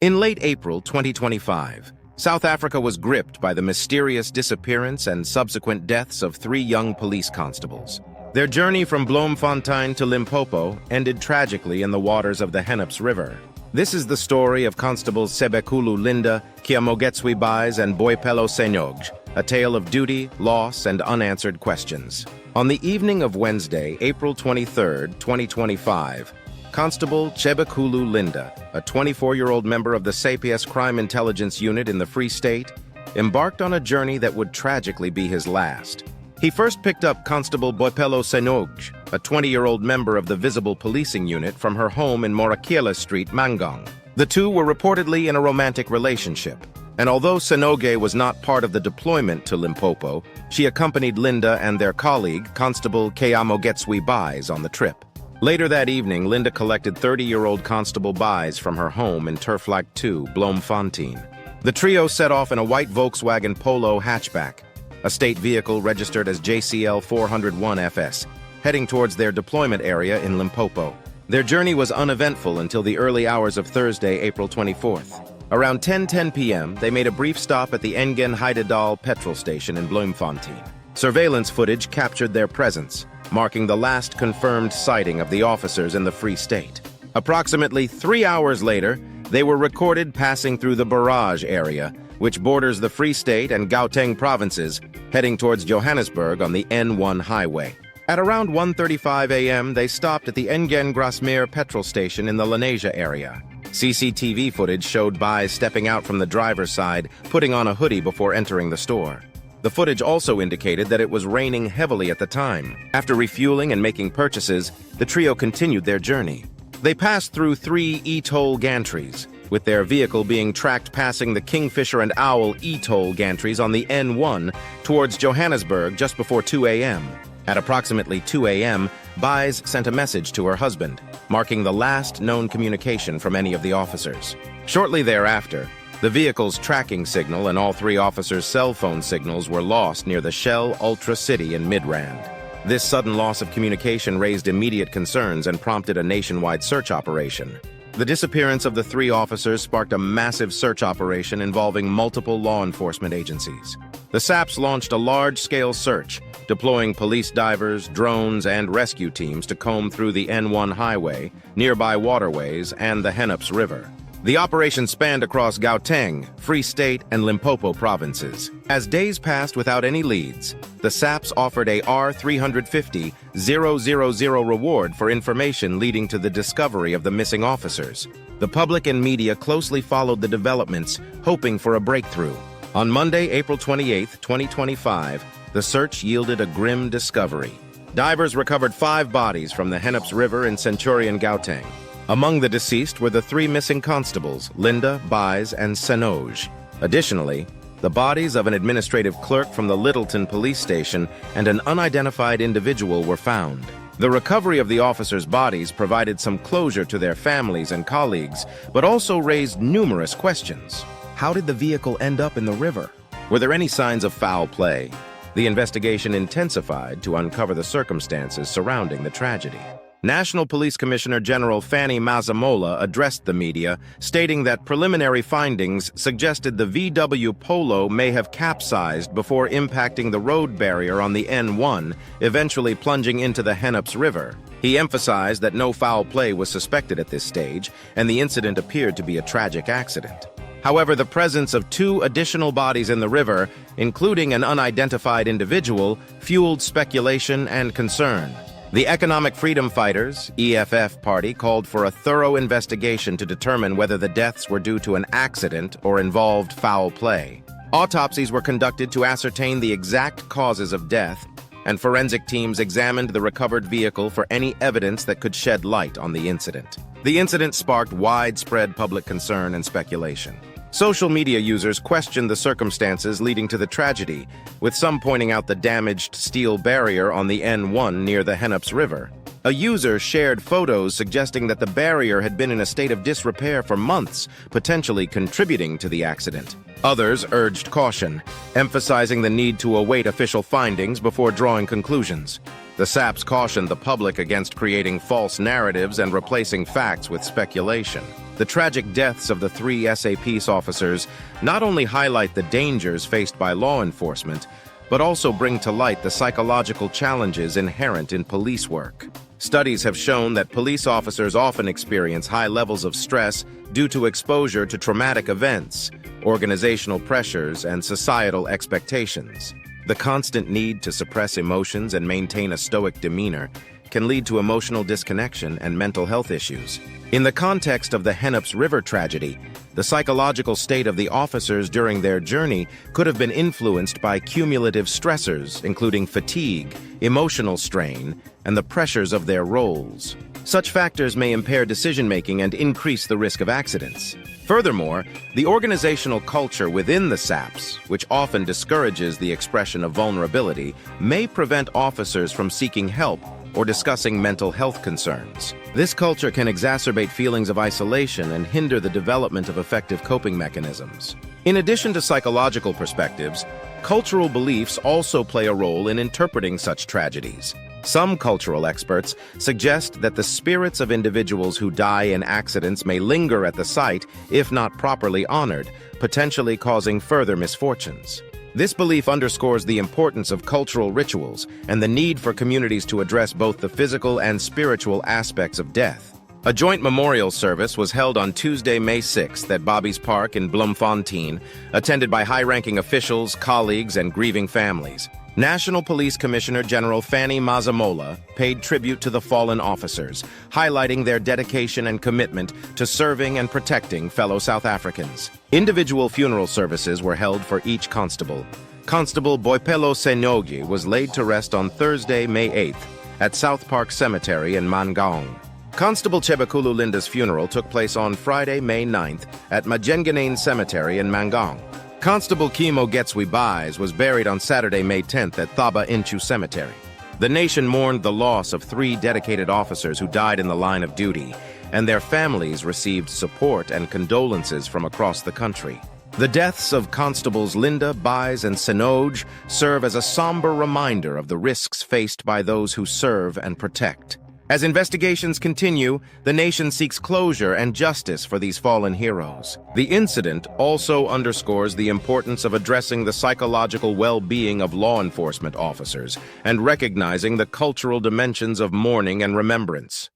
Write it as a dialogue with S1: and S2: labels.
S1: In late April 2025, South Africa was gripped by the mysterious disappearance and subsequent deaths of 3 young police constables. Their journey from Bloemfontein to Limpopo ended tragically in the waters of the Hennops River. This is the story of Constables Linda, Bais, and Boipelo Senoge, a tale of duty, loss, and unanswered questions. On the evening of Wednesday, April 23, 2025, Constable Linda, a 24-year-old member of the SAPS Crime Intelligence Unit in the Free State, embarked on a journey that would tragically be his last. He first picked up Constable Boipelo Senoge, a 20-year-old member of the Visible Policing Unit, from her home in Morakiela Street, Mangong. The two were reportedly in a romantic relationship, and although Senoge was not part of the deployment to Limpopo, she accompanied Linda and their colleague, Constable Bais, on the trip. Later that evening, Linda collected 30-year-old Constable Bais from her home in Turflac 2, Bloemfontein. The trio set off in a white Volkswagen Polo hatchback, a state vehicle registered as JCL 401FS, heading towards their deployment area in Limpopo. Their journey was uneventful until the early hours of Thursday, April 24th. Around 10:10 p.m., they made a brief stop at the Engen Heidedal petrol station in Bloemfontein. Surveillance footage captured their presence, marking the last confirmed sighting of the officers in the Free State. Approximately 3 hours later, they were recorded passing through the barrage area, which borders the Free State and Gauteng provinces, heading towards Johannesburg on the N1 highway. At around 1:35 a.m., they stopped at the Engen Grasmere petrol station in the Lenasia area. CCTV footage showed Bais stepping out from the driver's side, putting on a hoodie before entering the store. The footage also indicated that it was raining heavily at the time. After refueling and making purchases, the trio continued their journey. They passed through 3 e-toll gantries, with their vehicle being tracked passing the Kingfisher and Owl e-toll gantries on the N1 towards Johannesburg just before 2 a.m. At approximately 2 a.m., Bais sent a message to her husband, marking the last known communication from any of the officers. Shortly thereafter, the vehicle's tracking signal and all 3 officers' cell phone signals were lost near the Shell Ultra City in Midrand. This sudden loss of communication raised immediate concerns and prompted a nationwide search operation. The disappearance of the 3 officers sparked a massive search operation involving multiple law enforcement agencies. The SAPS launched a large-scale search, deploying police divers, drones, and rescue teams to comb through the N1 highway, nearby waterways, and the Hennops River. The operation spanned across Gauteng, Free State, and Limpopo provinces. As days passed without any leads, the SAPS offered a R350,000 reward for information leading to the discovery of the missing officers. The public and media closely followed the developments, hoping for a breakthrough. On Monday, April 28, 2025, the search yielded a grim discovery. Divers recovered 5 bodies from the Hennops River in Centurion, Gauteng. Among the deceased were the 3 missing constables, Linda, Bais, and Senoge. Additionally, the bodies of an administrative clerk from the Littleton police station and an unidentified individual were found. The recovery of the officers' bodies provided some closure to their families and colleagues, but also raised numerous questions. How did the vehicle end up in the river? Were there any signs of foul play? The investigation intensified to uncover the circumstances surrounding the tragedy. National Police Commissioner General Fanny Masemola addressed the media, stating that preliminary findings suggested the VW Polo may have capsized before impacting the road barrier on the N1, eventually plunging into the Hennops River. He emphasized that no foul play was suspected at this stage, and the incident appeared to be a tragic accident. However, the presence of 2 additional bodies in the river, including an unidentified individual, fueled speculation and concern. The Economic Freedom Fighters, EFF party, called for a thorough investigation to determine whether the deaths were due to an accident or involved foul play. Autopsies were conducted to ascertain the exact causes of death, and forensic teams examined the recovered vehicle for any evidence that could shed light on the incident. The incident sparked widespread public concern and speculation. Social media users questioned the circumstances leading to the tragedy, with some pointing out the damaged steel barrier on the N1 near the Hennops River. A user shared photos suggesting that the barrier had been in a state of disrepair for months, potentially contributing to the accident. Others urged caution, emphasizing the need to await official findings before drawing conclusions. The SAPS cautioned the public against creating false narratives and replacing facts with speculation. The tragic deaths of the 3 SAPS officers not only highlight the dangers faced by law enforcement, but also bring to light the psychological challenges inherent in police work. Studies have shown that police officers often experience high levels of stress due to exposure to traumatic events, organizational pressures, and societal expectations. The constant need to suppress emotions and maintain a stoic demeanor can lead to emotional disconnection and mental health issues. In the context of the Hennops River tragedy, the psychological state of the officers during their journey could have been influenced by cumulative stressors, including fatigue, emotional strain, and the pressures of their roles. Such factors may impair decision-making and increase the risk of accidents. Furthermore, the organizational culture within the SAPS, which often discourages the expression of vulnerability, may prevent officers from seeking help or discussing mental health concerns. This culture can exacerbate feelings of isolation and hinder the development of effective coping mechanisms. In addition to psychological perspectives, cultural beliefs also play a role in interpreting such tragedies. Some cultural experts suggest that the spirits of individuals who die in accidents may linger at the site if not properly honored, potentially causing further misfortunes. This belief underscores the importance of cultural rituals and the need for communities to address both the physical and spiritual aspects of death. A joint memorial service was held on Tuesday, May 6th at Bobby's Park in Bloemfontein, attended by high-ranking officials, colleagues, and grieving families. National Police Commissioner General Fanny Masemola paid tribute to the fallen officers, highlighting their dedication and commitment to serving and protecting fellow South Africans. Individual funeral services were held for each constable. Constable Boipelo Senoge was laid to rest on Thursday, May 8th, at South Park Cemetery in Mangaung. Constable Chebekulu Linda's funeral took place on Friday, May 9th, at Majenganane Cemetery in Mangaung. Constable Kimo Getswe Buys was buried on Saturday, May 10th at Thaba Inchu Cemetery. The nation mourned the loss of 3 dedicated officers who died in the line of duty, and their families received support and condolences from across the country. The deaths of Constables Linda, Buys, and Senoge serve as a somber reminder of the risks faced by those who serve and protect. As investigations continue, the nation seeks closure and justice for these fallen heroes. The incident also underscores the importance of addressing the psychological well-being of law enforcement officers and recognizing the cultural dimensions of mourning and remembrance.